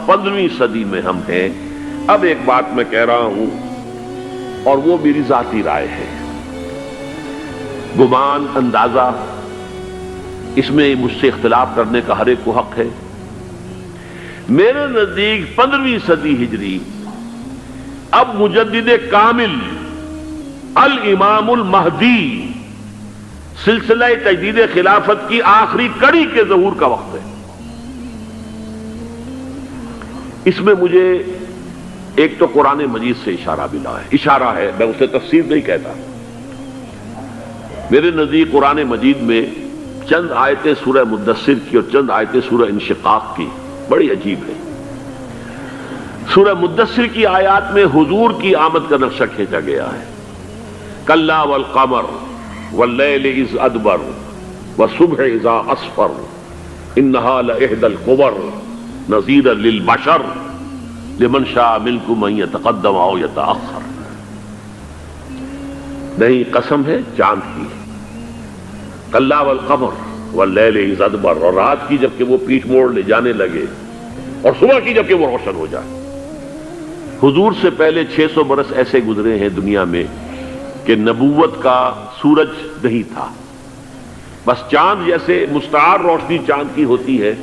15ویں صدی میں ہم ہیں۔ اب ایک بات میں کہہ رہا ہوں اور وہ میری ذاتی رائے ہے، گمان، اندازہ، اس میں مجھ سے اختلاف کرنے کا ہر ایک کو حق ہے۔ میرے نزدیک 15ویں صدی ہجری اب مجدد کامل الامام المہدی سلسلہ تجدید خلافت کی آخری کڑی کے ظہور کا وقت ہے۔ اس میں مجھے ایک تو قرآن مجید سے اشارہ ملا ہے، اشارہ ہے، میں اسے تفسیر نہیں کہتا۔ میرے نزدیک قرآن مجید میں چند آیتیں سورہ مدثر کی اور چند آیتیں سورہ انشقاق کی بڑی عجیب ہے۔ سورہ مدثر کی آیات میں حضور کی آمد کا نقشہ کھینچا گیا ہے، کلا والقمر واللیل اذ ادبر والصبح اذا اسفر انہا لإحدی الکبر نذیرا للبشر لمن شاء منکم ان یتقدم او یتأخر۔ نہیں، قسم ہے چاند کی، کلا والقمر واللیل اذ ادبر، اور رات کی جبکہ وہ پیٹھ موڑ لے جانے لگے، اور صبح کی جبکہ وہ روشن ہو جائے۔ حضور سے پہلے 600 برس ایسے گزرے ہیں دنیا میں کہ نبوت کا سورج نہیں تھا، بس چاند جیسے مستعار روشنی چاند کی ہوتی ہے،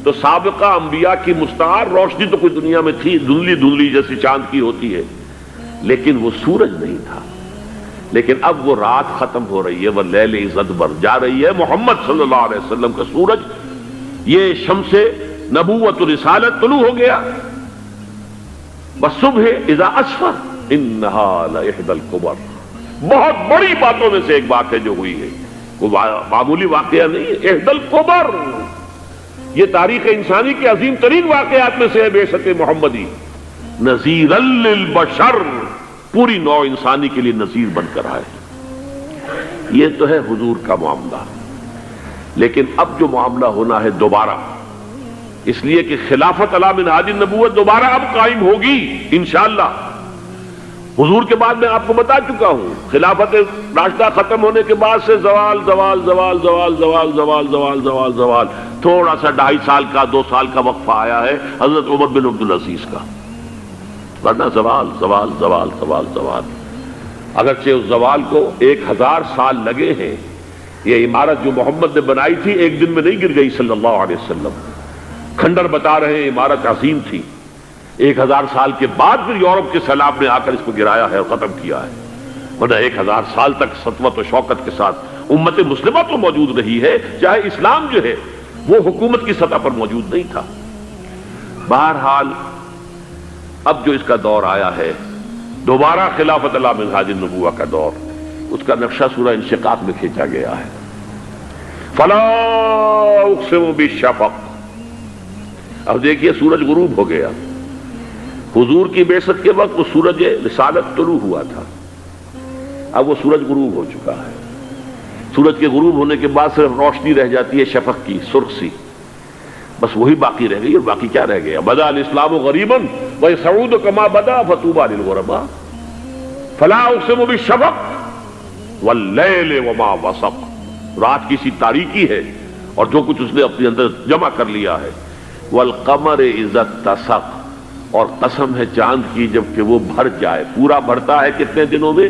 تو سابقہ انبیاء کی مستعار روشنی تو کوئی دنیا میں تھی، دھندلی دھندلی جیسی چاند کی ہوتی ہے، لیکن وہ سورج نہیں تھا۔ لیکن اب وہ رات ختم ہو رہی ہے، واللیل اذ ادبر، جا رہی ہے محمد صلی اللہ علیہ وسلم کا سورج، یہ شمس نبوت و رسالت طلوع ہو گیا۔ والصبح اذا اسفر انہا لإحدی الکبر، بہت بڑی باتوں میں سے ایک بات ہے جو ہوئی ہے، وہ معمولی واقعہ نہیں ہے، احدی الکبر، یہ تاریخ انسانی کے عظیم ترین واقعات میں سے ہے بعثت محمدی، نذیرا للبشر، پوری نوع انسانی کے لیے نذیر بن کر آئے۔ یہ تو ہے حضور کا معاملہ، لیکن اب جو معاملہ ہونا ہے دوبارہ، اس لیے کہ خلافت علی منہاج النبوت دوبارہ اب قائم ہوگی انشاءاللہ۔ حضور کے بعد میں آپ کو بتا چکا ہوں، خلافت راشدہ ختم ہونے کے بعد سے زوال زوال زوال زوال زوال زوال زوال زوال زوال، تھوڑا سا 2.5 سال کا 2 سال کا وقفہ آیا ہے حضرت عمر بن عبدالعزیز کا، ورنہ زوال زوال زوال زوال زوال۔ اگرچہ اس زوال کو 1000 سال لگے ہیں، یہ عمارت جو محمد نے بنائی تھی ایک دن میں نہیں گر گئی صلی اللہ علیہ وسلم، کھنڈر بتا رہے ہیں عمارت عظیم تھی، 1000 سال کے بعد پھر یورپ کے سیلاب نے آ کر اس کو گرایا ہے اور ختم کیا ہے، ورنہ 1000 سال تک سطوت و شوکت کے ساتھ امت مسلمہ تو موجود رہی ہے، چاہے اسلام جو ہے وہ حکومت کی سطح پر موجود نہیں تھا۔ بہرحال اب جو اس کا دور آیا ہے دوبارہ خلافت علی منہاج النبوہ کا دور، اس کا نقشہ سورہ انشقاق میں کھینچا گیا ہے۔ فلا اقسم بالشفق، اب دیکھیے سورج غروب ہو گیا، حضور کی بعثت کے وقت وہ سورج رسالت طلوع ہوا تھا، اب وہ سورج غروب ہو چکا ہے۔ سورج کے غروب ہونے کے بعد صرف روشنی رہ جاتی ہے شفق کی، سرخ سی، بس وہی باقی رہ گئی، اور باقی کیا رہ گیا؟ بدا الاسلام غریبا ویسعود کما بدا فطوبی للغرباء، فلا اقسم بالشفق واللیل وما وسق، رات کی سی تاریکی ہے اور جو کچھ اس نے اپنے اندر جمع کر لیا ہے، والقمر اذا اتسق، اور قسم ہے چاند کی جب کہ وہ بھر جائے، پورا بھرتا ہے کتنے دنوں میں؟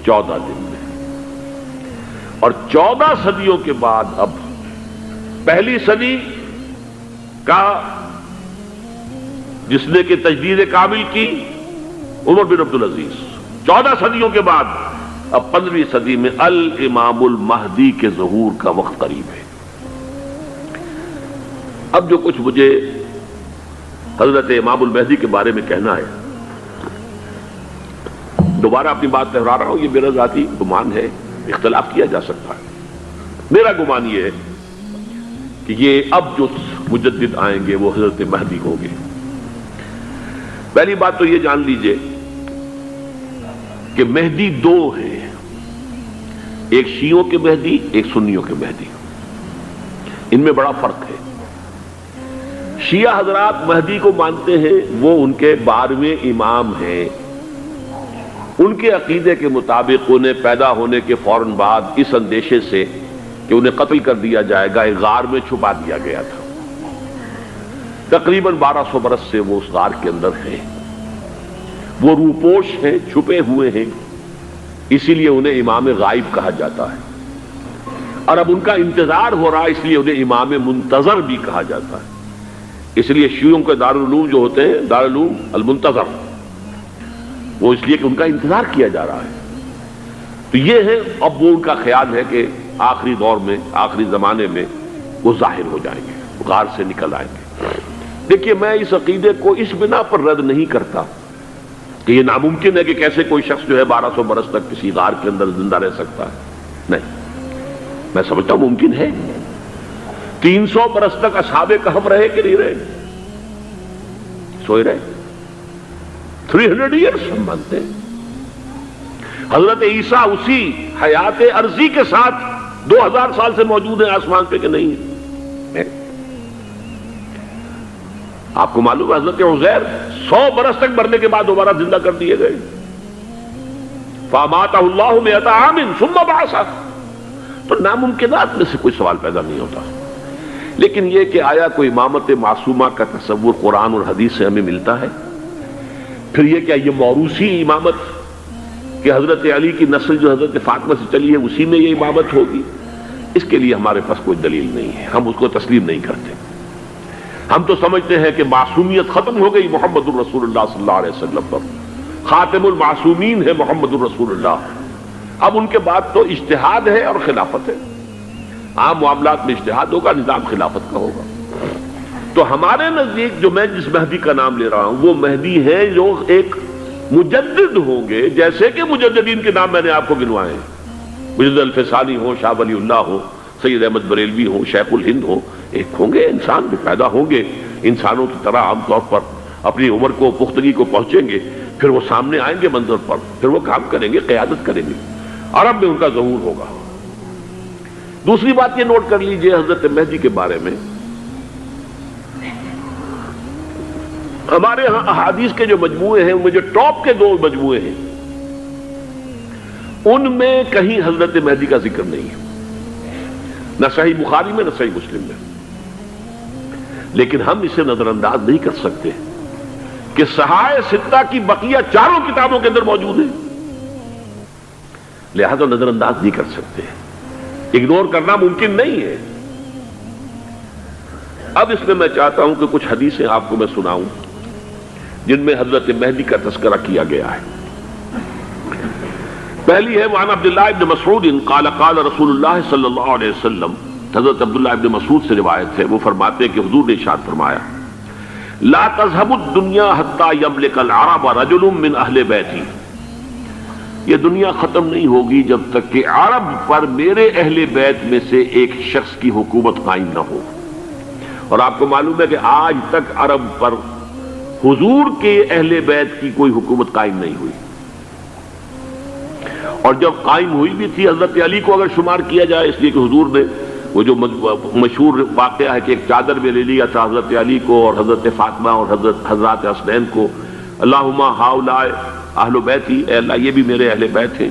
14 دن میں۔ اور 14 صدیوں کے بعد اب پہلی صدی کا جس نے کہ تجدید کامل کی عمر بن عبدالعزیز، 14 صدیوں کے بعد اب 15ویں صدی میں الامام المہدی کے ظہور کا وقت قریب ہے۔ اب جو کچھ مجھے حضرت امام المہدی کے بارے میں کہنا ہے، دوبارہ اپنی بات دہرا رہا ہوں، یہ میرا ذاتی گمان ہے، اختلاف کیا جا سکتا ہے۔ میرا گمان یہ ہے کہ یہ اب جو مجدد آئیں گے وہ حضرت مہدی ہوں گے۔ پہلی بات تو یہ جان لیجئے کہ مہدی 2 ہیں، ایک شیعوں کے مہدی، ایک سنیوں کے مہدی، ان میں بڑا فرق ہے۔ شیعہ حضرات مہدی کو مانتے ہیں، وہ ان کے 12ویں امام ہیں، ان کے عقیدے کے مطابق انہیں پیدا ہونے کے فوراً بعد اس اندیشے سے کہ انہیں قتل کر دیا جائے گا ایک غار میں چھپا دیا گیا تھا۔ تقریباً 1200 برس سے وہ اس غار کے اندر ہیں، وہ روپوش ہیں، چھپے ہوئے ہیں، اسی لیے انہیں امام غائب کہا جاتا ہے، اور اب ان کا انتظار ہو رہا ہے، اس لیے انہیں امام منتظر بھی کہا جاتا ہے۔ اس لیے شیعوں کے دارالعلوم جو ہوتے ہیں دارالعلوم المنتظر، وہ اس لیے کہ ان کا انتظار کیا جا رہا ہے۔ تو یہ ہے، اب وہ ان کا خیال ہے کہ آخری دور میں، آخری زمانے میں وہ ظاہر ہو جائیں گے، غار سے نکل آئیں گے۔ دیکھیے، میں اس عقیدے کو اس بنا پر رد نہیں کرتا کہ یہ ناممکن ہے کہ کیسے کوئی شخص جو ہے 1200 برس تک کسی غار کے اندر زندہ رہ سکتا ہے، نہیں، میں سمجھتا ہوں ممکن ہے۔ 300 برس تک اصحاب کہف رہے کہ نہیں رہے؟ سوئے رہے۔ 300 ایئرس ہم مانتے ہیں۔ حضرت عیسیٰ اسی حیات عرضی کے ساتھ 2000 سال سے موجود ہیں آسمان پہ کہ نہیں ہے؟ آپ کو معلوم ہے حضرت عزیر 100 برس تک مرنے کے بعد دوبارہ زندہ کر دیے گئے۔ فَأَمَاتَهُ اللَّهُ مِئَةَ عَامٍ ثُمَّ بَعَثَهُ۔ تو ناممکنات میں سے کوئی سوال پیدا نہیں ہوتا، لیکن یہ کہ آیا کوئی امامت معصومہ کا تصور قرآن اور حدیث سے ہمیں ملتا ہے؟ پھر یہ کیا یہ موروثی امامت کہ حضرت علی کی نسل جو حضرت فاطمہ سے چلی ہے اسی میں یہ امامت ہوگی؟ اس کے لیے ہمارے پاس کوئی دلیل نہیں ہے، ہم اس کو تسلیم نہیں کرتے۔ ہم تو سمجھتے ہیں کہ معصومیت ختم ہو گئی محمد الرسول اللہ صلی اللہ علیہ وسلم پر، خاتم المعصومین ہے محمد الرسول اللہ۔ اب ان کے بعد تو اجتہاد ہے اور خلافت ہے، عام معاملات میں اجتہاد ہوگا، نظام خلافت کا ہوگا۔ تو ہمارے نزدیک جو میں جس مہدی کا نام لے رہا ہوں وہ مہدی ہے جو ایک مجدد ہوں گے، جیسے کہ مجددین کے نام میں نے آپ کو گنوائے ہیں، مجدد الفسانی ہو، شاہ ولی اللہ ہو، سید احمد بریلوی ہو، شیخ الہند ہو، ایک ہوں گے انسان جو پیدا ہوں گے انسانوں کی طرح، عام طور پر اپنی عمر کو، پختگی کو پہنچیں گے، پھر وہ سامنے آئیں گے منظر پر، پھر وہ کام کریں گے، قیادت کریں گے، عرب میں ان کا ظہور ہوگا۔ دوسری بات یہ نوٹ کر لیجئے حضرت مہدی کے بارے میں، ہمارے ہاں احادیث کے جو مجموعے ہیں ان میں جو ٹاپ کے 2 مجموعے ہیں ان میں کہیں حضرت مہدی کا ذکر نہیں ہے، نہ صحیح بخاری میں نہ صحیح مسلم میں، لیکن ہم اسے نظر انداز نہیں کر سکتے کہ صحائح ستہ کی بقیہ 4 کتابوں کے اندر موجود ہیں، لہذا نظر انداز نہیں کر سکتے، اگنور کرنا ممکن نہیں ہے۔ اب اس میں میں چاہتا ہوں کہ کچھ حدیثیں آپ کو میں سناؤں جن میں حضرت مہدی کا تذکرہ کیا گیا ہے۔ پہلی ہے وعن عبداللہ ابن مسعود قال قال رسول اللہ صلی اللہ علیہ وسلم، حضرت عبداللہ ابن مسعود سے روایت ہے، وہ فرماتے ہیں کہ حضور نے ارشاد فرمایا لا تذهب الدنيا حتى يملك العرب رجل من اہل بیتی، یہ دنیا ختم نہیں ہوگی جب تک کہ عرب پر میرے اہل بیت میں سے ایک شخص کی حکومت قائم نہ ہو۔ اور آپ کو معلوم ہے کہ آج تک عرب پر حضور کے اہل بیت کی کوئی حکومت قائم نہیں ہوئی، اور جب قائم ہوئی بھی تھی حضرت علی کو اگر شمار کیا جائے، اس لیے کہ حضور نے وہ جو مشہور واقعہ ہے کہ ایک چادر میں لے لیا تھا حضرت علی کو اور حضرت فاطمہ اور حضرات حسنین کو، اللہم ہؤلاء اہل بیتی، اے اللہ یہ بھی میرے اہل بیت ہیں،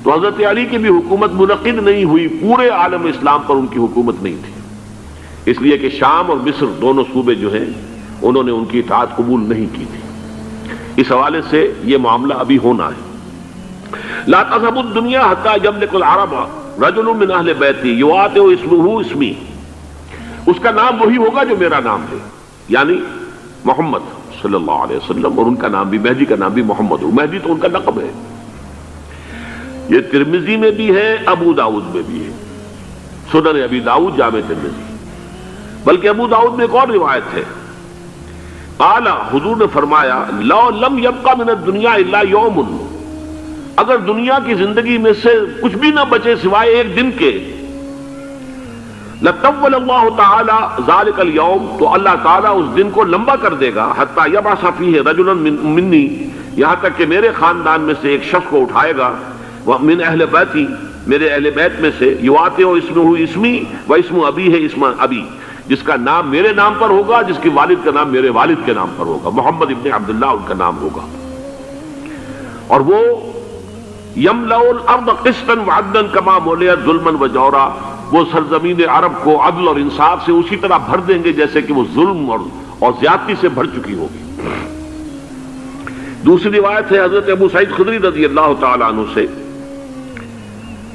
تو حضرت علی کی بھی حکومت منعقد نہیں ہوئی، پورے عالم اسلام پر ان کی حکومت نہیں تھی، اس لیے کہ شام اور مصر دونوں صوبے جو ہیں انہوں نے ان کی اطاعت قبول نہیں کی تھی۔ اس حوالے سے یہ معاملہ ابھی ہونا ہے۔ لا تذهب الدنيا حتى يملك العرب رجل من اہل بیتی یواطئ اسمہ اسمی، اس کا نام وہی ہوگا جو میرا نام ہے، یعنی محمد صلی اللہ علیہ وسلم، اور ان کا نام بھی، مہدی کا نام بھی محمد ہو، مہدی تو ان کا لقب ہے۔ یہ ترمذی میں بھی ہے، ابو داؤد میں بھی ہے، سنن ابی داؤد، جامع ترمذی، بلکہ ابو داؤد میں ایک اور روایت ہے، قال حضور نے فرمایا لو لم يبقى من الدنيا الا يوم، اگر دنیا کی زندگی میں سے کچھ بھی نہ بچے سوائے ایک دن کے، لطول اللہ تعالی ذلك اليوم، تو اللہ تعالیٰ اس دن کو لمبا کر دے گا، حتی یبعث فیہ رجلا منی، یہاں تک کہ میرے خاندان میں سے ایک شخص کو اٹھائے گا، من اہل بیتی، میرے اہل بیت میں سے، یواطئ اسمہ اسمی و اسم ابی ہے اسم ابی، جس کا نام میرے نام پر ہوگا، جس کے والد کا نام میرے والد کے نام پر ہوگا، محمد ابن عبداللہ ان کا نام ہوگا، اور وہ یملأ الارض قسطا وعدلا کما ملئت ظلما وجورا، وہ سرزمین عرب کو عدل اور انصاف سے اسی طرح بھر دیں گے جیسے کہ وہ ظلم اور زیادتی سے بھر چکی ہوگی۔ دوسری روایت ہے حضرت ابو سعید خدری رضی اللہ تعالی عنہ سے،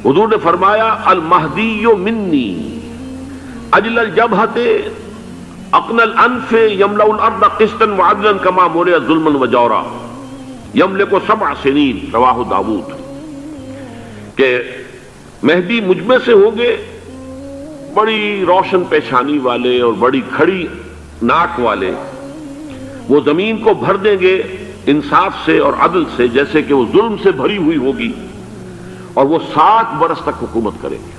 حضور نے فرمایا المہدی منی اجل الجبہۃ اقن الانف یملأ الارض قسطا وعدلا کما ملئت ظلما وجورا یملک 7 سنین، رواہ داؤد، کہ مہدی مجھ میں سے ہوں گے بڑی روشن پیشانی والے اور بڑی کھڑی ناک والے، وہ زمین کو بھر دیں گے انصاف سے اور عدل سے، جیسے کہ وہ ظلم سے بھری ہوئی ہوگی، اور وہ 7 برس تک حکومت کریں گے۔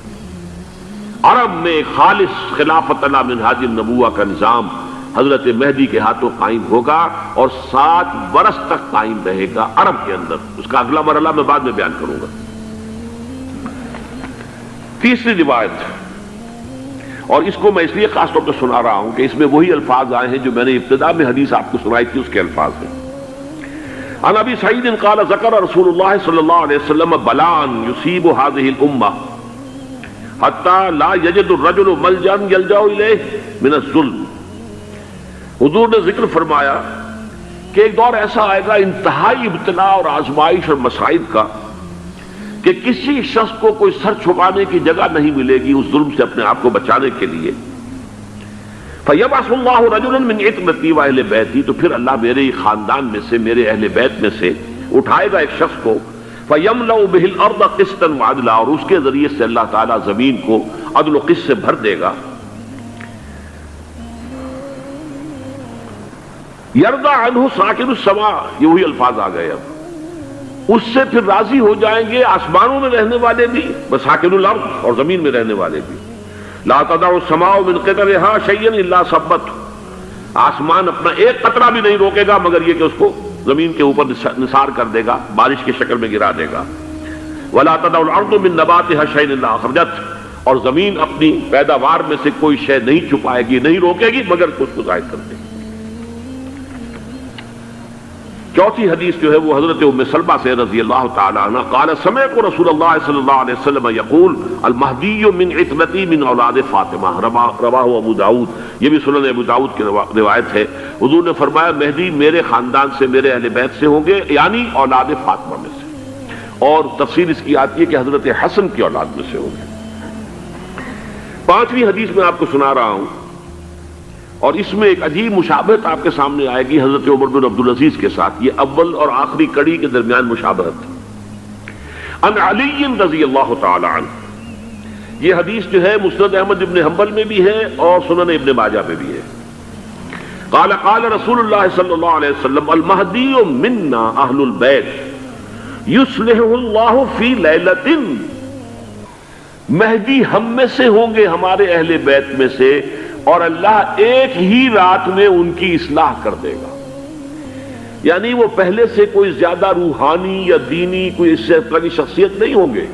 عرب میں خالص خلافت علی منہاج النبوہ کا نظام حضرت مہدی کے ہاتھوں قائم ہوگا اور 7 برس تک قائم رہے گا عرب کے اندر۔ اس کا اگلا مرحلہ میں بعد میں بیان کروں گا۔ تیسری روایت، اور اس کو میں اس لیے خاص طور پہ سنا رہا ہوں کہ اس میں وہی الفاظ آئے ہیں جو میں نے ابتدا میں حدیث آپ کو سنائی تھی، اس کے الفاظ ہیں۔ عن ابی سعید قال ذکر رسول اللہ صلی اللہ علیہ وسلم بلاء یصیب هذه الامہ حتی لا یجد الرجل ملجا یلجا الیہ من الظلم۔ حضور نے ذکر فرمایا کہ ایک دور ایسا آئے گا انتہائی ابتلاء اور آزمائش اور مصائب کا کہ کسی شخص کو کوئی سر چھپانے کی جگہ نہیں ملے گی اس ظلم سے اپنے آپ کو بچانے کے لیے۔ فَيَبْعَثُ اللَّهُ رَجُلًا مِنْ عِتْرَتِي وَأَهْلِ بَيْتِي، تو پھر اللہ میرے خاندان میں سے، میرے اہل بیت میں سے اٹھائے گا ایک شخص کو، فَيَمْلَأُ بِهِ الْأَرْضَ قِسْطًا وَعَدْلًا، اور اس کے ذریعے سے اللہ تعالیٰ زمین کو عدل و قسط سے بھر دے گا۔ يَرْضَى عَنْهُ سَاكِنُ السَّمَاءِ، یہ وہی الفاظ آ گئے اب، اس سے پھر راضی ہو جائیں گے آسمانوں میں رہنے والے بھی، وَسَاكِنُ الْأَرْضِ، اور زمین میں رہنے والے بھی۔ لا تدع السماء من قطرها شيئا الا ثبته، آسمان اپنا ایک قطرہ بھی نہیں روکے گا مگر یہ کہ اس کو زمین کے اوپر نثار کر دے گا، بارش کی شکل میں گرا دے گا۔ ولا تدع الارض من نباتها شيئا الا اخرجته، اور زمین اپنی پیداوار میں سے کوئی شے نہیں چھپائے گی، نہیں روکے گی مگر اس کو ظاہر کر دے گی۔ چوتھی حدیث جو ہے وہ حضرت ام سلمہ سے رضی اللہ تعالی عنہ قال سمعت رسول اللہ صلی اللہ علیہ وسلم یقول المہدی من عترتی من اولاد فاطمہ، رواہ ابو داؤد، یہ بھی سنن ابو داؤد کی روایت ہے۔ حضور نے فرمایا مہدی میرے خاندان سے، میرے اہل بیت سے ہوں گے، یعنی اولاد فاطمہ میں سے، اور تفسیر اس کی آتی ہے کہ حضرت حسن کی اولاد میں سے ہوں گے۔ پانچویں حدیث میں آپ کو سنا رہا ہوں، اور اس میں ایک عجیب مشابہت آپ کے سامنے آئے گی حضرت عمر بن عبدالعزیز کے ساتھ، یہ اول اور آخری کڑی کے درمیان مشابہت۔ ان علی رضی اللہ تعالی عنہ، یہ حدیث جو ہے مسند احمد ابن حنبل میں بھی ہے اور سنن ابن ماجہ میں بھی ہے۔ قال قال رسول اللہ صلی اللہ علیہ وسلم المہدی منا اہل البیت یصلحہ اللہ فی لیلۃ، مہدی ہم میں سے ہوں گے، ہمارے اہل بیت میں سے، اور اللہ ایک ہی رات میں ان کی اصلاح کر دے گا۔ یعنی وہ پہلے سے کوئی زیادہ روحانی یا دینی کوئی اس سے طرح کی شخصیت نہیں ہوں گے،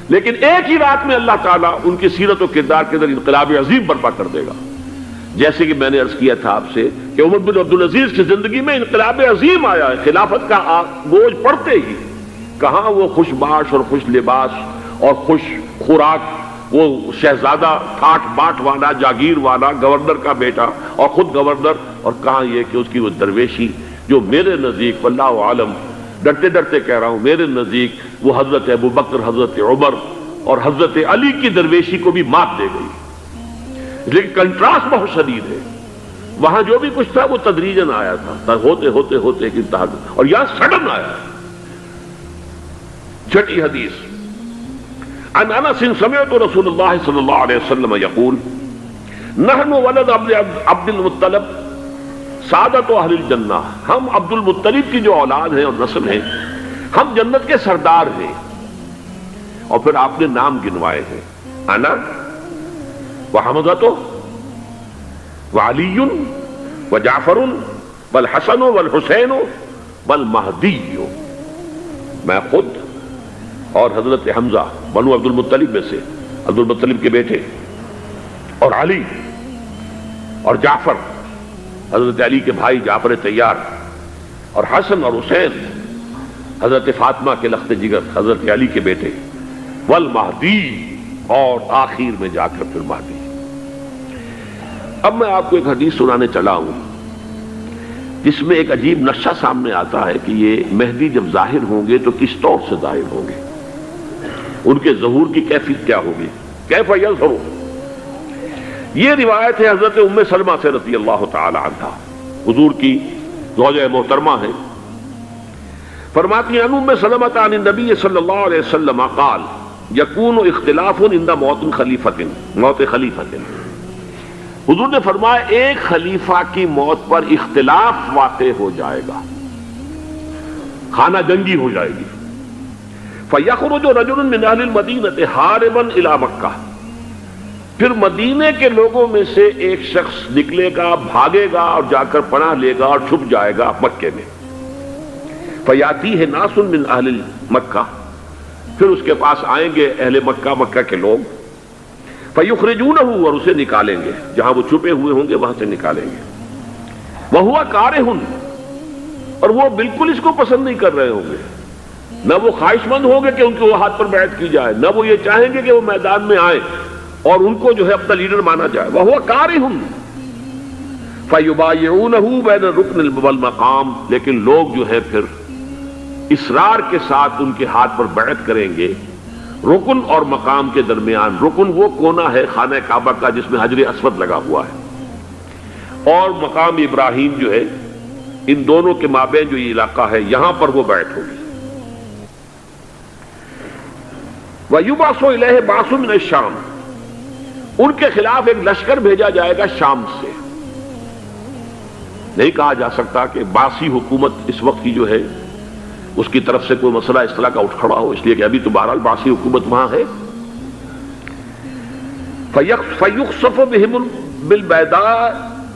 لیکن ایک ہی رات میں اللہ تعالیٰ ان کی سیرت و کردار کے اندر انقلاب عظیم برپا کر دے گا۔ جیسے کہ میں نے عرض کیا تھا آپ سے کہ عمر بن عبدالعزیز کی زندگی میں انقلاب عظیم آیا ہے، خلافت کا بوجھ پڑتے ہی کہاں وہ خوش باش اور خوش لباس اور خوش خوراک، وہ شہزادہ ٹھاٹ باٹ والا، جاگیر والا، گورنر کا بیٹا اور خود گورنر، اور کہاں یہ کہ اس کی وہ درویشی جو میرے نزدیک واللہ عالم، ڈرتے ڈرتے کہہ رہا ہوں، میرے نزدیک وہ حضرت ابو بکر، حضرت عمر اور حضرت علی کی درویشی کو بھی مات دے گئی۔ لیکن کنٹراسٹ بہت شدید ہے، وہاں جو بھی کچھ تھا وہ تدریجاً آیا تھا، ہوتے ہوتے ہوتے ایک انتہا، اور یہاں سڈن آیا۔ چھٹی حدیث، عن انس سمعت رسول اللہ صلی اللہ علیہ وسلم یقول نحن ولد عبد المطلب سعادت اہل الجنہ، ہم عبد المطلب کی جو اولاد ہیں اور نسل ہیں، ہم جنت کے سردار ہیں۔ اور پھر آپ نے نام گنوائے ہیں، انا وحمزۃ وعلی وجعفر والحسن والحسین والمہدی، میں خود اور حضرت حمزہ بنو عبد المطلب میں سے، عبد المطلب کے بیٹے، اور علی اور جعفر حضرت علی کے بھائی جعفر طیار، اور حسن اور حسین حضرت فاطمہ کے لخت جگر حضرت علی کے بیٹے، والمہدی، اور آخر میں جا کر پھر مہدی۔ اب میں آپ کو ایک حدیث سنانے چلا ہوں جس میں ایک عجیب نقشہ سامنے آتا ہے کہ یہ مہدی جب ظاہر ہوں گے تو کس طور سے ظاہر ہوں گے، ان کے ظہور کی کیفیت کیا ہوگی، کیف یظہر۔ یہ روایت ہے حضرت ام سلمہ سے رضی اللہ تعالی عنہا، حضور کی زوجہ محترمہ ہے، فرماتی ہیں ام سلمہ عن النبی صلی اللہ علیہ وسلم قال یکون اختلاف عند موت خلیفۃ، موت خلیفۃ، حضور نے فرمایا ایک خلیفہ کی موت پر اختلاف واقع ہو جائے گا، خانہ جنگی ہو جائے گی۔ فَيَخْرُجُ رَجُلٌ مِّنْ أَهْلِ الْمَدِينَةِ حَارِبًا إِلَى مَكَّةَ، پھر مدینے کے لوگوں میں سے ایک شخص نکلے گا، بھاگے گا اور جا کر پناہ لے گا اور چھپ جائے گا مکے میں۔ فَيَأْتِيهِ نَاسٌ مِّنْ أَهْلِ مَكَّةَ، پھر اس کے پاس آئیں گے اہل مکہ، مکہ کے لوگ، فَيُخْرِجُونَهُ، اور اسے نکالیں گے، جہاں وہ چھپے ہوئے ہوں گے وہاں سے نکالیں گے۔ وَهُوَ كَارِهٌ، اور وہ بالکل اس کو پسند نہیں کر رہے ہوں گے، نہ وہ خواہش مند ہوں گے کہ ان کے ہاتھ پر بیعت کی جائے، نہ وہ یہ چاہیں گے کہ وہ میدان میں آئیں اور ان کو جو ہے اپنا لیڈر مانا جائے۔ وَهُوَ كَارِهٌ فَيُبَايِعُونَهُ بَيْنَ الرُّكْنِ وَالْمَقَامِ، لیکن لوگ جو ہے پھر اصرار کے ساتھ ان کے ہاتھ پر بیعت کریں گے رکن اور مقام کے درمیان۔ رکن وہ کونا ہے خانہ کعبہ کا جس میں حجر اسود لگا ہوا ہے، اور مقام ابراہیم جو ہے، ان دونوں کے مابین جو یہ علاقہ ہے یہاں پر وہ بیعت ہوگی۔ وَيُبْعَثُ إِلَيْهِ بَعْثٌ مِّنَ الشَّامِ، ان کے خلاف ایک لشکر بھیجا جائے گا شام سے۔ نہیں کہا جا سکتا کہ باسی حکومت اس وقت کی جو ہے اس کی طرف سے کوئی مسئلہ اس طرح کا اٹھ کھڑا ہو، اس لیے کہ ابھی تو بہرحال باسی حکومت وہاں ہے۔ فَيُخْسَفُ بِهِمْ بِالْبَيْضَاءِ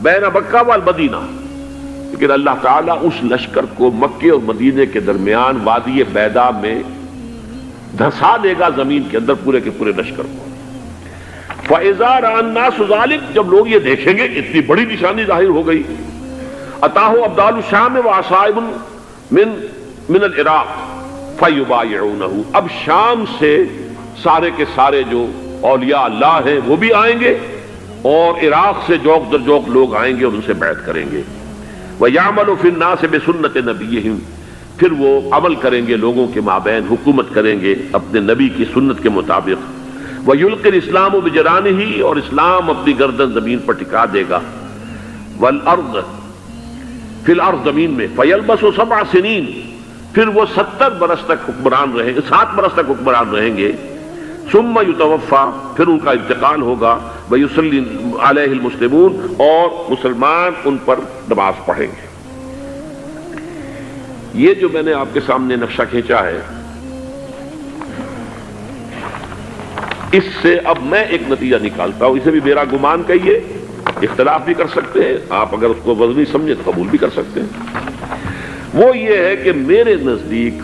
بَيْنَ مَكَّةَ وَالْمَدِينَةِ، لیکن اللہ تعالیٰ اس لشکر کو مکے اور مدینے کے درمیان وادی بیضاء میں دھسا دے گا، زمین کے اندر پورے کے پورے لشکر کو۔ فَإِذَا رَأَى النَّاسُ ذَلِكَ، جب لوگ یہ دیکھیں گے اتنی بڑی نشانی ظاہر ہو گئی، أَتَاهُ أَبْدَالُ الشَّامِ وَعَصَائِبٌ من العراق فَيُبَايِعُونَهُ، اب شام سے سارے کے سارے جو اولیاء اللہ ہیں وہ بھی آئیں گے، اور عراق سے جوق در جوق لوگ آئیں گے اور ان سے بیعت کریں گے۔ وَيَعْمَلُ فِي النَّاسِ بِسُنَّةِ نَبِيِّهِمْ، پھر وہ عمل کریں گے لوگوں کے مابین، حکومت کریں گے اپنے نبی کی سنت کے مطابق۔ وَيُلْقِي الْإِسْلَامُ بِجَرَانِهِ، اور اسلام اپنی گردن زمین پر ٹکا دے گا۔ وَالْأَرْض فِي الْأَرْض، زمین میں۔ فَيَلْبَسُ 7 سنین، پھر وہ 70 برس تک حکمران رہیں گے، 7 برس تک حکمران رہیں گے۔ ثم یتوفا، پھر ان کا انتقال ہوگا۔ ویصلی علیہ المسلمون، اور مسلمان ان پر نماز پڑھیں گے۔ یہ جو میں نے آپ کے سامنے نقشہ کھینچا ہے، اس سے اب میں ایک نتیجہ نکالتا ہوں، اسے بھی میرا گمان کہیے، اختلاف بھی کر سکتے ہیں آپ، اگر اس کو وزنی سمجھے تو قبول بھی کر سکتے ہیں۔ وہ یہ ہے کہ میرے نزدیک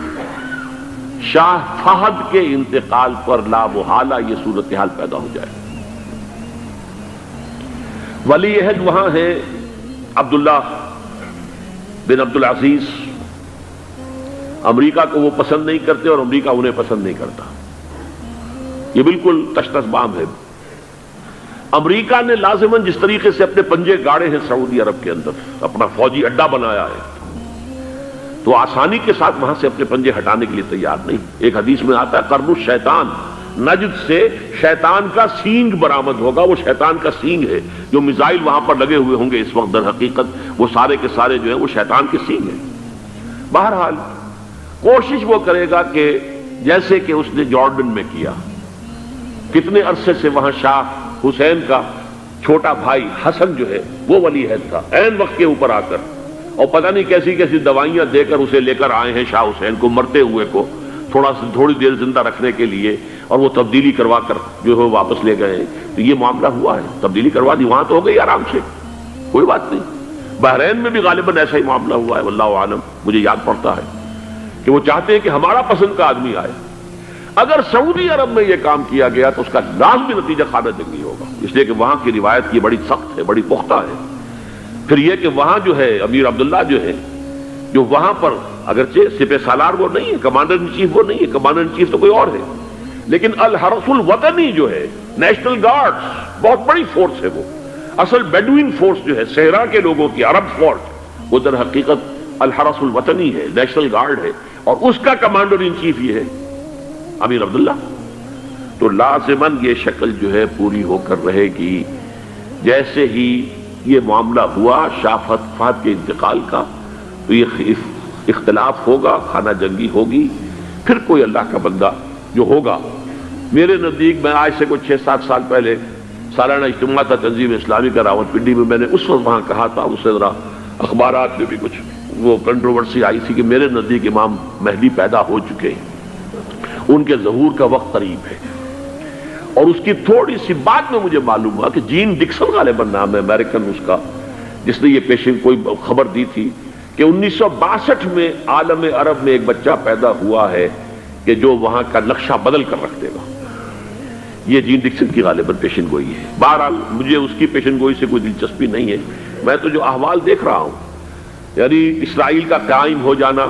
شاہ فہد کے انتقال پر لا محالہ یہ صورتحال پیدا ہو جائے۔ ولی عہد وہاں ہے عبداللہ بن عبدالعزیز، امریکہ کو وہ پسند نہیں کرتے اور امریکہ انہیں پسند نہیں کرتا، یہ بالکل تش تش بام ہے۔ امریکہ نے لازماً جس طریقے سے اپنے پنجے گاڑے ہیں سعودی عرب کے اندر، اپنا فوجی اڈا بنایا ہے، تو آسانی کے ساتھ وہاں سے اپنے پنجے ہٹانے کے لیے تیار نہیں۔ ایک حدیث میں آتا ہے قرن الشیطان، نجد سے شیطان کا سینگ برآمد ہوگا، وہ شیطان کا سینگ ہے، جو میزائل وہاں پر لگے ہوئے ہوں گے اس وقت، در حقیقت وہ سارے کے سارے جو ہیں وہ شیطان کے سینگ ہیں۔ بہرحال کوشش وہ کرے گا کہ جیسے کہ اس نے جارڈن میں کیا، کتنے عرصے سے وہاں شاہ حسین کا چھوٹا بھائی حسن جو ہے وہ ولی عہد تھا، عین وقت کے اوپر آ کر، اور پتہ نہیں کیسی کیسی دوائیاں دے کر اسے لے کر آئے ہیں شاہ حسین کو، مرتے ہوئے کو تھوڑی دیر زندہ رکھنے کے لیے، اور وہ تبدیلی کروا کر جو ہے واپس لے گئے ہیں۔ تو یہ معاملہ ہوا ہے، تبدیلی کروا دی، وہاں تو ہو گئی آرام سے، کوئی بات نہیں۔ بحرین میں بھی غالباً ایسا ہی معاملہ ہوا ہے، واللہ عالم، مجھے یاد پڑتا ہے کہ وہ چاہتے ہیں کہ ہمارا پسند کا آدمی آئے۔ اگر سعودی عرب میں یہ کام کیا گیا تو اس کا لازمی نتیجہ خانہ جنگی ہوگا، اس لیے کہ وہاں کی روایت کی بڑی سخت ہے، بڑی پختہ ہے۔ پھر یہ کہ وہاں جو ہے امیر عبداللہ جو ہے، جو وہاں پر اگرچہ سپہ سالار وہ نہیں ہے، کمانڈر ان چیف وہ نہیں ہے، کمانڈر ان چیف تو کوئی اور ہے، لیکن الحرس الوطنی جو ہے، نیشنل گارڈز، بہت بڑی فورس ہے وہ۔ اصل بیڈوین فورس جو ہے صحرا کے لوگوں کی، عرب فورس، وہ در حقیقت الحرس الوطنی ہے، نیشنل گارڈ ہے، اور اس کا کمانڈر ان چیف یہ ہے امیر عبداللہ۔ تو لازماً یہ شکل جو ہے پوری ہو کر رہے گی۔ جیسے ہی یہ معاملہ ہوا شاہ فہد کے انتقال کا، تو یہ اختلاف ہوگا، خانہ جنگی ہوگی، پھر کوئی اللہ کا بندہ جو ہوگا۔ میرے نزدیک، میں آج سے کچھ 6-7 سال پہلے سالانہ اجتماع تھا تنظیم اسلامی کا راولپنڈی میں، میں نے اس وقت وہاں کہا تھا، اس سے ذرا اخبارات میں بھی کچھ وہ کنٹروورسی آئی تھی کہ میرے نزدیک امام مہدی پیدا ہو چکے ہیں، ان کے ظہور کا وقت قریب ہے۔ اور اس کی تھوڑی سی بات میں مجھے معلوم ہوا کہ جین ڈکسن غالباً نام ہے امریکن اس کا، جس نے یہ پیشن کوئی خبر دی تھی کہ 1962 میں عالم عرب میں ایک بچہ پیدا ہوا ہے کہ جو وہاں کا نقشہ بدل کر رکھ دے گا۔ یہ جین ڈکسن کی غالباً پیشن گوئی ہے۔ بہرحال مجھے اس کی پیشن گوئی سے کوئی دلچسپی نہیں ہے، میں تو جو احوال دیکھ رہا ہوں، یعنی اسرائیل کا قائم ہو جانا،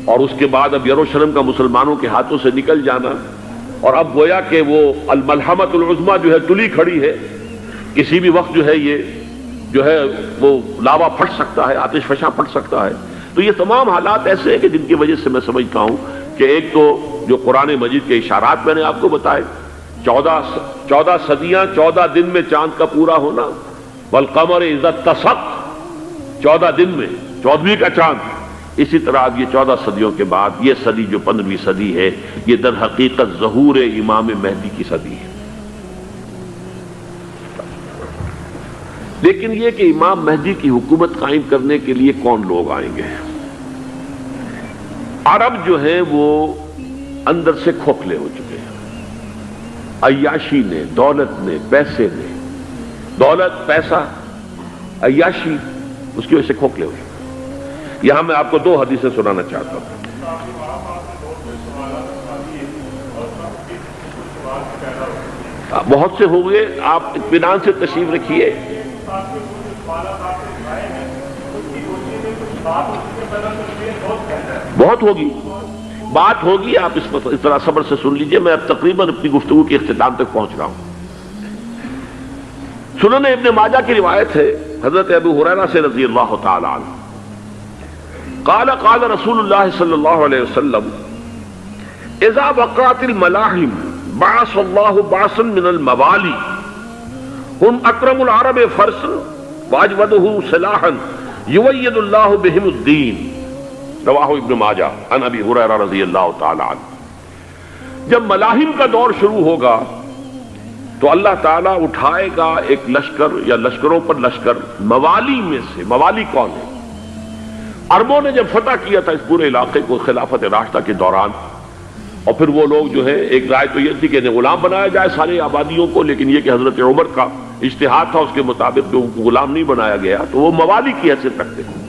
اور اس کے بعد اب یروشلم کا مسلمانوں کے ہاتھوں سے نکل جانا، اور اب گویا کہ وہ الملحمۃ العظمیٰ جو ہے تلی کھڑی ہے، کسی بھی وقت جو ہے یہ جو ہے وہ لاوا پھٹ سکتا ہے، آتش فشاں پھٹ سکتا ہے۔ تو یہ تمام حالات ایسے ہیں کہ جن کی وجہ سے میں سمجھتا ہوں کہ ایک تو جو قرآن مجید کے اشارات میں نے آپ کو بتائے، 14 صدیاں 14 دن میں چاند کا پورا ہونا، والقمر اذا اتسق، 14 دن میں 14ویں کا چاند۔ اسی طرح اب یہ 14 صدیوں کے بعد یہ صدی جو 15ویں صدی ہے، یہ در حقیقت ظہور امام مہدی کی صدی ہے۔ لیکن یہ کہ امام مہدی کی حکومت قائم کرنے کے لیے کون لوگ آئیں گے؟ عرب جو ہیں وہ اندر سے کھوکھلے ہو چکے ہیں، عیاشی نے، دولت نے، پیسے نے، دولت، پیسہ، عیاشی، اس کی وجہ سے کھوکھلے ہو چکے ہیں۔ یہاں میں آپ کو 2 حدیثیں سنانا چاہتا ہوں۔ بہت سے ہو گئے، آپ اطمینان سے تشریف رکھیے۔ بہت ہوگی، بات ہوگی، آپ اس طرح صبر سے سن لیجئے۔ میں اب تقریباً اپنی گفتگو کے اختتام تک پہنچ رہا ہوں۔ سنن ابن ماجہ کی روایت ہے حضرت ابو ہریرہ سے رضی اللہ تعالی عنہ، قال قال رسول اللہ صلی اللہ علیہ وسلم اذا وقعت الملاحم بعث اللہ بعثا من الموالی هم اکرم العرب فرسا واجودہ سلاحا یوید اللہ بہم الدین، رواہ ابن ماجہ عن ابی ہریرہ رضی اللہ تعالی عنہ۔ جب ملاحم کا دور شروع ہوگا تو اللہ تعالیٰ اٹھائے گا ایک لشکر یا لشکروں پر لشکر موالی میں سے۔ موالی کون ہے؟ عربوں نے جب فتح کیا تھا اس پورے علاقے کو خلافت راشدہ کے دوران، اور پھر وہ لوگ جو ہے، ایک رائے تو یہ تھی کہ انہیں غلام بنایا جائے سارے آبادیوں کو، لیکن یہ کہ حضرت عمر کا اجتہاد تھا، اس کے مطابق جو غلام نہیں بنایا گیا، تو وہ موالی کی حیثیت رکھتے ہیں۔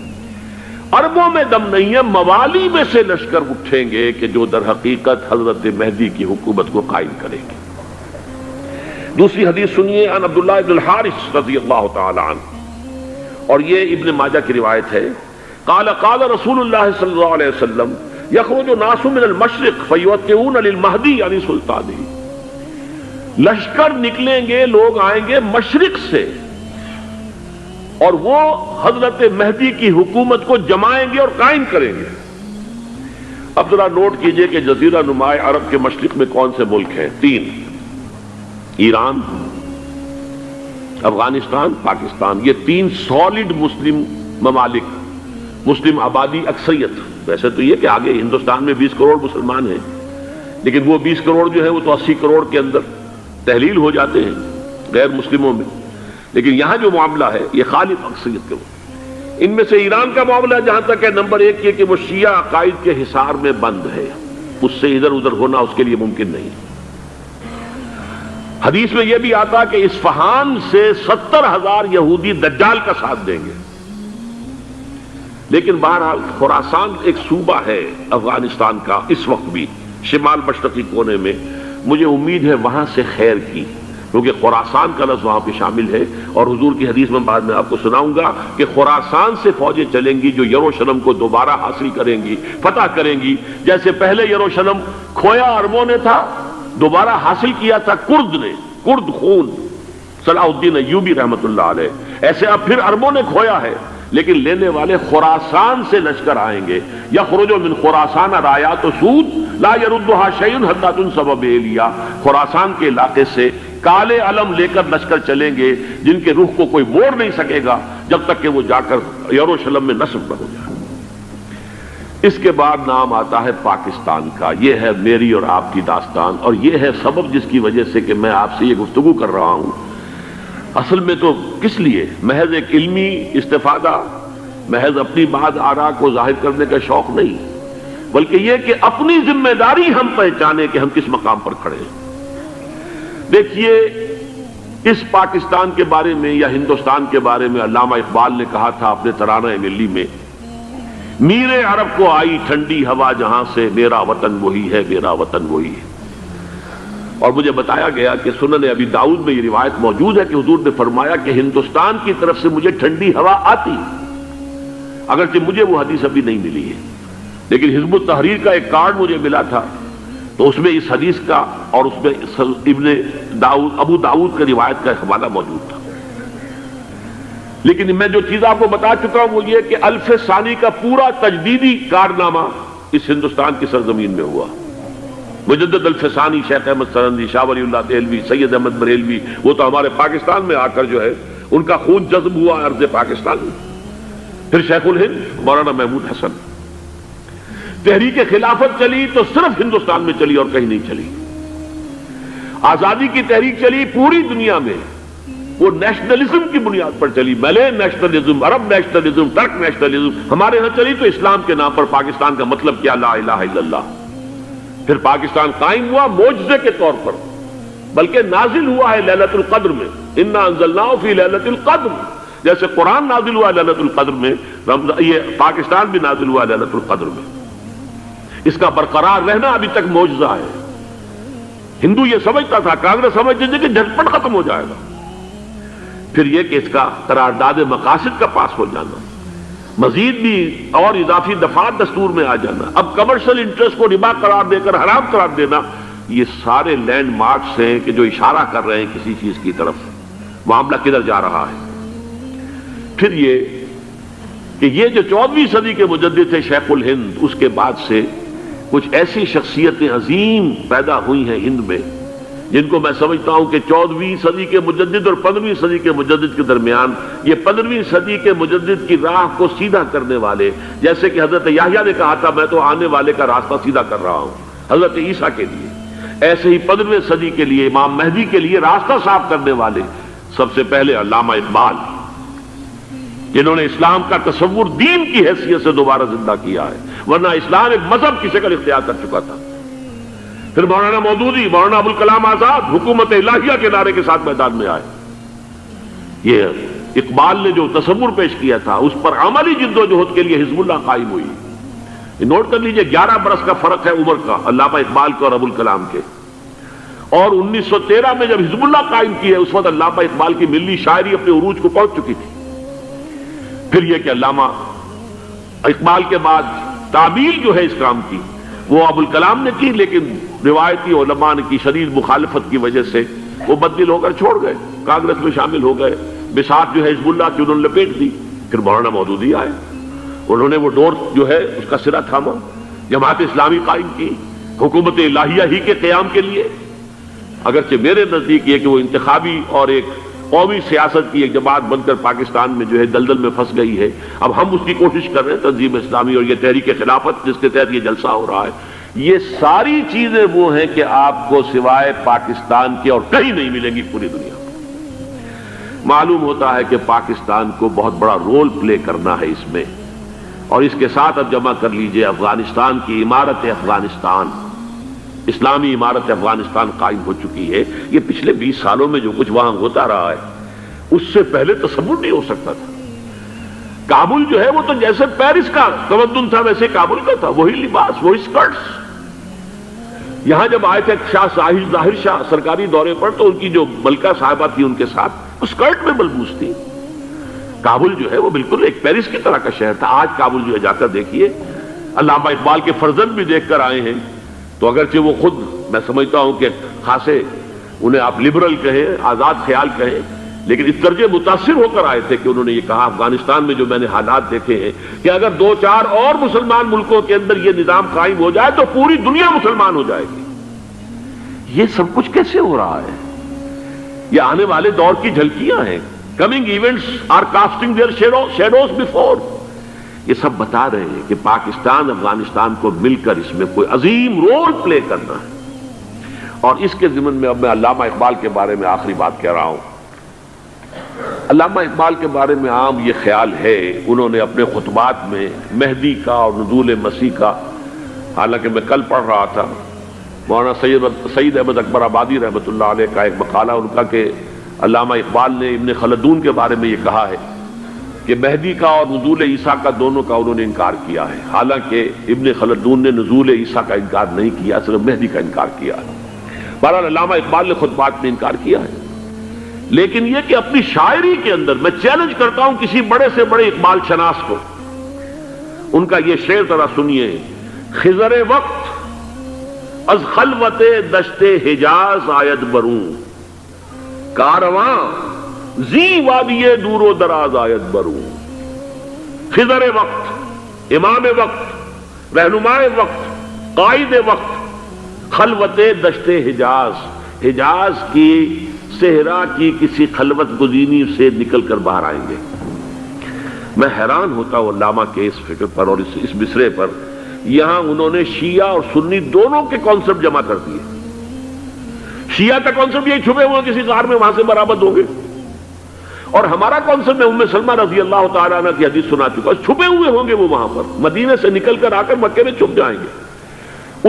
عربوں میں دم نہیں ہے، موالی میں سے لشکر اٹھیں گے کہ جو در حقیقت حضرت مہدی کی حکومت کو قائم کریں گے۔ دوسری حدیث سنیے، عن عبداللہ ابن الحارث رضی اللہ تعالی عنہ، اور یہ ابن ماجہ کی روایت ہے، قال قال رسول اللہ صلی اللہ علیہ وسلم یخرج ناس من المشرق فیوطئون للمہدی یعنی سلطانی، لشکر نکلیں گے، لوگ آئیں گے مشرق سے، اور وہ حضرت مہدی کی حکومت کو جمائیں گے اور قائم کریں گے۔ اب ذرا نوٹ کیجئے کہ جزیرہ نما عرب کے مشرق میں کون سے ملک ہیں؟ 3، ایران، افغانستان، پاکستان۔ یہ 3 سالڈ مسلم ممالک، مسلم آبادی اکثریت۔ ویسے تو یہ کہ آگے ہندوستان میں 20 کروڑ مسلمان ہیں، لیکن وہ 20 کروڑ جو ہے وہ تو 80 کروڑ کے اندر تحلیل ہو جاتے ہیں غیر مسلموں میں، لیکن یہاں جو معاملہ ہے یہ خالص اکثریت کے وہ۔ ان میں سے ایران کا معاملہ جہاں تک ہے، نمبر 1 یہ کہ وہ شیعہ عقائد کے حصار میں بند ہے، اس سے ادھر ادھر ہونا اس کے لیے ممکن نہیں۔ حدیث میں یہ بھی آتا کہ اصفہان سے 70,000 یہودی دجال کا ساتھ دیں گے۔ لیکن بہرحال خراسان ایک صوبہ ہے افغانستان کا اس وقت بھی، شمال مشرقی کونے میں، مجھے امید ہے وہاں سے خیر کی، کیونکہ خراسان کا لفظ وہاں پہ شامل ہے، اور حضور کی حدیث میں بعد میں آپ کو سناؤں گا کہ خراسان سے فوجیں چلیں گی جو یروشلم کو دوبارہ حاصل کریں گی، فتح کریں گی، جیسے پہلے یروشلم کھویا عربوں نے تھا، دوبارہ حاصل کیا تھا کرد نے، کرد خون، صلاح الدین ایوبی رحمت اللہ علیہ. ایسے اب پھر عربوں نے کھویا ہے، لیکن لینے والے خراسان سے لشکر آئیں گے. یخرج من خراسان رایات سود لا یردها شیء حتی تنصب بإیلیا. خراسان کے علاقے سے کالے علم لے کر لشکر چلیں گے جن کے روح کو کوئی موڑ نہیں سکے گا جب تک کہ وہ جا کر یروشلم میں نصب نہ ہو جائے. اس کے بعد نام آتا ہے پاکستان کا. یہ ہے میری اور آپ کی داستان، اور یہ ہے سبب جس کی وجہ سے کہ میں آپ سے یہ گفتگو کر رہا ہوں. اصل میں تو کس لیے؟ محض ایک علمی استفادہ، محض اپنی بات آراء کو ظاہر کرنے کا شوق نہیں، بلکہ یہ کہ اپنی ذمہ داری ہم پہچانے کہ ہم کس مقام پر کھڑے ہیں. دیکھیے، اس پاکستان کے بارے میں یا ہندوستان کے بارے میں علامہ اقبال نے کہا تھا اپنے ترانہ ملی میں، میر عرب کو آئی ٹھنڈی ہوا جہاں سے، میرا وطن وہی ہے، میرا وطن وہی ہے. اور مجھے بتایا گیا کہ سنن ابی داؤد میں یہ روایت موجود ہے کہ حضور نے فرمایا کہ ہندوستان کی طرف سے مجھے ٹھنڈی ہوا آتی، اگرچہ مجھے وہ حدیث ابھی نہیں ملی ہے، لیکن حزب التحریر کا ایک کارڈ مجھے ملا تھا، تو اس میں اس حدیث کا اور اس میں ابو داؤد کا روایت کا حوالہ موجود تھا. لیکن میں جو چیز آپ کو بتا چکا ہوں وہ یہ کہ الف ثانی کا پورا تجدیدی کارنامہ اس ہندوستان کی سرزمین میں ہوا. مجدد الف ثانی شیخ احمد سرندی، شاہ ولی اللہ دہلوی، سید احمد بریلوی، وہ تو ہمارے پاکستان میں آ کر جو ہے ان کا خون جذب ہوا ارض پاکستان میں. پھر شیخ الہند مولانا محمود حسن. تحریک خلافت چلی تو صرف ہندوستان میں چلی اور کہیں نہیں چلی. آزادی کی تحریک چلی پوری دنیا میں، وہ نیشنلزم کی بنیاد پر چلی، ملے نیشنلزم، عرب نیشنلزم، ترک نیشنلزم. ہمارے ہاں چلی تو اسلام کے نام پر پاکستان کا مطلب کیا؟ لا الہ الا اللہ. پھر پاکستان قائم ہوا معجزے کے طور پر، بلکہ نازل ہوا ہے لیلۃ القدر میں. انا انزلناہ فی لیلۃ القدر، جیسے قرآن نازل ہوا لیلۃ القدر میں، یہ پاکستان بھی نازل ہوا لیلۃ القدر میں. اس کا برقرار رہنا ابھی تک معجزہ ہے. ہندو یہ سمجھتا تھا، کانگریس سمجھتی تھی کہ جھٹپٹ ختم ہو جائے گا. پھر یہ کہ اس کا قرارداد مقاصد کا پاس ہو جانا، مزید بھی اور اضافی دفعات دستور میں آ جانا، اب کمرشل انٹرسٹ کو ربا قرار دے کر حرام قرار دینا، یہ سارے لینڈ مارکس ہیں کہ جو اشارہ کر رہے ہیں کسی چیز کی طرف، معاملہ کدھر جا رہا ہے. پھر یہ کہ یہ جو 14ویں صدی کے مجدد تھے شیخ الہند، اس کے بعد سے کچھ ایسی شخصیتیں عظیم پیدا ہوئی ہیں ہند میں جن کو میں سمجھتا ہوں کہ 14ویں صدی کے مجدد اور 15ویں صدی کے مجدد کے درمیان یہ 15ویں صدی کے مجدد کی راہ کو سیدھا کرنے والے، جیسے کہ حضرت یحییٰ نے کہا تھا میں تو آنے والے کا راستہ سیدھا کر رہا ہوں حضرت عیسیٰ کے لیے، ایسے ہی 15ویں صدی کے لیے امام مہدی کے لیے راستہ صاف کرنے والے سب سے پہلے علامہ اقبال، جنہوں نے اسلام کا تصور دین کی حیثیت سے دوبارہ زندہ کیا ہے، ورنہ اسلام ایک مذہب کی شکل اختیار کر چکا تھا. پھر مولانا مودودی، مولانا ابوالکلام آزاد حکومت الہیہ کے نعرے کے ساتھ میدان میں آئے. یہ اقبال نے جو تصور پیش کیا تھا اس پر عملی جدوجہد کے لیے حزب اللہ قائم ہوئی. نوٹ کر لیجئے 11 برس کا فرق ہے عمر کا علامہ اقبال کے اور ابوالکلام کے. اور 1913 میں جب حزب اللہ قائم کی ہے اس وقت علامہ اقبال کی ملی شاعری اپنے عروج کو پہنچ چکی تھی. پھر یہ کہ علامہ اقبال کے بعد تعبیر جو ہے اس کام کی وہ ابوالکلام نے کی، لیکن روایتی علماء کی شدید مخالفت کی وجہ سے وہ بددل ہو کر چھوڑ گئے، کانگریس میں شامل ہو گئے، بساط جو ہے حزب اللہ کی انہوں نے لپیٹ دی. پھر مولانا مودودی آئے، انہوں نے وہ ڈور جو ہے اس کا سرا تھاما، جماعت اسلامی قائم کی حکومت الہیہ ہی کے قیام کے لیے. اگرچہ میرے نزدیک یہ کہ وہ انتخابی اور ایک قومی سیاست کی ایک جماعت بن کر پاکستان میں جو ہے دلدل میں پھنس گئی ہے، اب ہم اس کی کوشش کر رہے ہیں تنظیم اسلامی اور یہ تحریک خلافت جس کے تحت یہ جلسہ ہو رہا ہے. یہ ساری چیزیں وہ ہیں کہ آپ کو سوائے پاکستان کے اور کہیں نہیں ملیں گی پوری دنیا میں. معلوم ہوتا ہے کہ پاکستان کو بہت بڑا رول پلے کرنا ہے اس میں، اور اس کے ساتھ اب جمع کر لیجئے افغانستان کی عمارت افغانستان، اسلامی عمارت افغانستان قائم ہو چکی ہے. یہ پچھلے 20 سالوں میں جو کچھ وہاں ہوتا رہا ہے اس سے پہلے تصور نہیں ہو سکتا تھا. کابل جو ہے وہ تو جیسے پیرس کا تمدن تھا ویسے کابل کا تھا، وہی لباس، وہی سکرٹس. یہاں جب آئے تھے شاہ ظاہر شاہ سرکاری دورے پر تو ان کی جو ملکہ صاحبہ تھی ان کے ساتھ وہ سکرٹ میں ملبوس تھی. کابل جو ہے وہ بالکل ایک پیرس کی طرح کا شہر تھا. آج کابل جو ہے جا کر دیکھیے، علامہ اقبال کے فرزند بھی دیکھ کر آئے ہیں، تو اگرچہ وہ خود میں سمجھتا ہوں کہ خاصے انہیں آپ لبرل کہیں، آزاد خیال کہیں، لیکن اس درجے متاثر ہو کر آئے تھے کہ انہوں نے یہ کہا افغانستان میں جو میں نے حالات دیکھے ہیں کہ اگر 2-4 اور مسلمان ملکوں کے اندر یہ نظام قائم ہو جائے تو پوری دنیا مسلمان ہو جائے گی۔ یہ سب کچھ کیسے ہو رہا ہے؟ یہ آنے والے دور کی جھلکیاں ہیں۔ Coming events are casting their shadows before. یہ سب بتا رہے ہیں کہ پاکستان افغانستان کو مل کر اس میں کوئی عظیم رول پلے کرنا ہے۔ اور اس کے ضمن میں اب میں علامہ اقبال کے بارے میں آخری بات کہہ رہا ہوں۔ علامہ اقبال کے بارے میں عام یہ خیال ہے، انہوں نے اپنے خطبات میں مہدی کا اور نزول مسیح کا، حالانکہ میں کل پڑھ رہا تھا مولانا سید احمد اکبر آبادی رحمۃ اللہ علیہ کا ایک مقالہ ان کا کہ علامہ اقبال نے ابن خلدون کے بارے میں یہ کہا ہے کہ مہدی کا اور نزول عیسیٰ کا دونوں کا انہوں نے انکار کیا ہے، حالانکہ ابن خلدون نے نزول عیسیٰ کا انکار نہیں کیا، صرف مہدی کا انکار کیا ہے۔ بہرحال علامہ اقبال نے خطبات میں انکار کیا ہے، لیکن یہ کہ اپنی شاعری کے اندر میں چیلنج کرتا ہوں کسی بڑے سے بڑے اقبال شناس کو، ان کا یہ شعر ذرا سنیے: خضر وقت از خلوت دشت حجاز آید بروں، کارواں زی وادی دور و دراز آید بروں۔ خضر وقت، امام وقت، رہنمائے وقت، قائد وقت، خلوت دشت حجاز، حجاز کی صحرا کی کسی خلوت گزینی سے نکل کر باہر آئیں گے۔ میں حیران ہوتا ہوں علامہ کے اس فکر پر اور اس مصرے پر۔ یہاں انہوں نے شیعہ اور سنی دونوں کے کانسیپٹ جمع کر دیے۔ شیعہ کا کانسیپٹ یہی چھپے ہوئے کسی غار میں وہاں سے برآمد ہوں گے، اور ہمارا کانسیپٹ میں ام سلمہ رضی اللہ تعالیٰ عنہ کی حدیث سنا چکا، چھپے ہوئے ہوں گے وہ وہاں پر، مدینے سے نکل کر آ کر مکے میں چھپ جائیں گے۔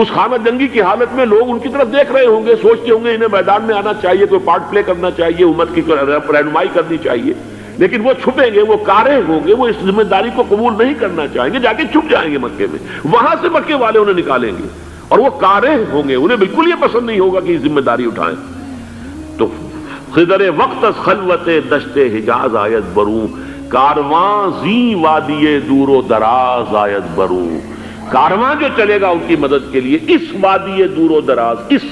اس خانہ جنگی کی حالت میں لوگ ان کی طرف دیکھ رہے ہوں گے، سوچتے ہوں گے انہیں میدان میں آنا چاہیے، کوئی پارٹ پلے کرنا چاہیے، امت کی رہنمائی کرنی چاہیے، لیکن وہ چھپیں گے، وہ کارے ہوں گے، وہ اس ذمہ داری کو قبول نہیں کرنا چاہیں گے، جا کے چھپ جائیں گے مکے میں، وہاں سے مکے والے انہیں نکالیں گے، اور وہ کارے ہوں گے، انہیں بالکل یہ پسند نہیں ہوگا کہ یہ ذمہ داری اٹھائیں۔ تو خضر وقت از خلوت دشت حجاز آیت بروں، کارواں زی وادی دور و دراز آیت بروں۔ کارواں جو چلے گا ان کی مدد کے لیے اس وادی دور و دراز، اس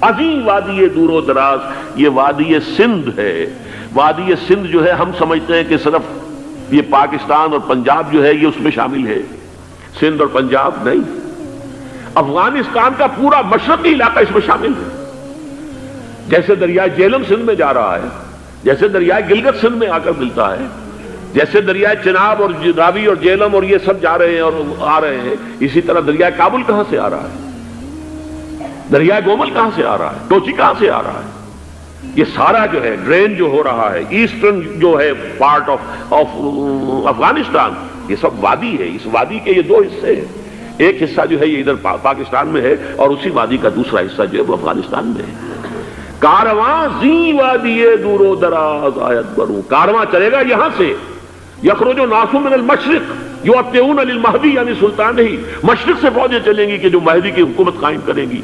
عظیم وادی دور و دراز، یہ وادی سندھ ہے۔ وادی سندھ جو ہے ہم سمجھتے ہیں کہ صرف یہ پاکستان اور پنجاب جو ہے یہ اس میں شامل ہے، سندھ اور پنجاب نہیں، افغانستان کا پورا مشرقی علاقہ اس میں شامل ہے۔ جیسے دریائے جہلم سندھ میں جا رہا ہے، جیسے دریائے گلگت سندھ میں آ کر ملتا ہے، جیسے دریائے چناب اور راوی اور جہلم اور یہ سب جا رہے ہیں اور آ رہے ہیں، اسی طرح دریائے کابل کہاں سے آ رہا ہے، دریائے گومل کہاں سے آ رہا ہے، ٹوچی کہاں سے آ رہا ہے، یہ سارا جو ہے ڈرین جو ہو رہا ہے، ایسٹرن جو ہے پارٹ آف افغانستان، یہ سب وادی ہے۔ اس وادی کے یہ 2 حصے ہیں، ایک حصہ جو ہے یہ ادھر پاکستان میں ہے، اور اسی وادی کا دوسرا حصہ جو ہے وہ افغانستان میں ہے۔ کارواں زی وادی دور و دراز آیت بروں، کارواں چلے گا یہاں سے، یخرج ناس من المشرق یؤتون للمہدی، یعنی سلطان ہی مشرق سے فوجیں چلیں گی کہ جو مہدی کی حکومت قائم کریں گی،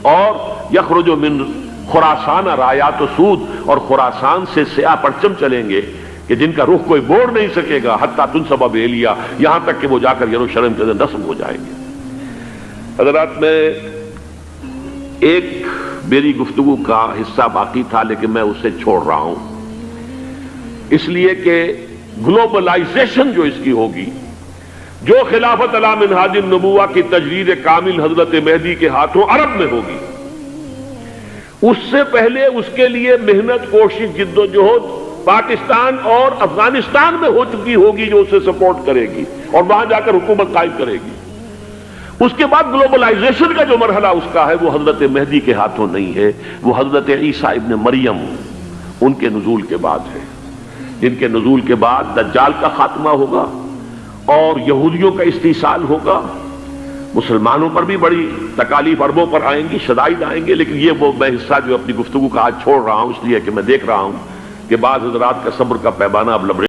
اور یخرج من خراسان رایات و سود، اور خراسان سے سیاہ پرچم چلیں گے کہ جن کا رخ کوئی موڑ نہیں سکے گا، حتیٰ تنصب بیلیا، یہاں تک کہ وہ جا کر یروشلم کے اندر نصب ہو جائیں گے۔ حضرات، میں ایک میری گفتگو کا حصہ باقی تھا لیکن میں اسے چھوڑ رہا ہوں، اس لیے کہ گلوبلائزیشن جو اس کی ہوگی، جو خلافت علی منہاج النبوہ کی تجدید کامل حضرت مہدی کے ہاتھوں عرب میں ہوگی، اس سے پہلے اس کے لیے محنت، کوشش، جد و جہد پاکستان اور افغانستان میں ہو چکی ہوگی جو اسے سپورٹ کرے گی اور وہاں جا کر حکومت قائم کرے گی۔ اس کے بعد گلوبلائزیشن کا جو مرحلہ اس کا ہے وہ حضرت مہدی کے ہاتھوں نہیں ہے، وہ حضرت عیسیٰ ابن مریم ان کے نزول کے بعد ہے، جن کے نزول کے بعد دجال کا خاتمہ ہوگا اور یہودیوں کا استحصال ہوگا، مسلمانوں پر بھی بڑی تکالیف عربوں پر آئیں گی، شدائد آئیں گے، لیکن یہ وہ میں حصہ جو اپنی گفتگو کا آج چھوڑ رہا ہوں اس لیے کہ میں دیکھ رہا ہوں کہ بعض حضرات کا صبر کا پیمانہ اب لبڑے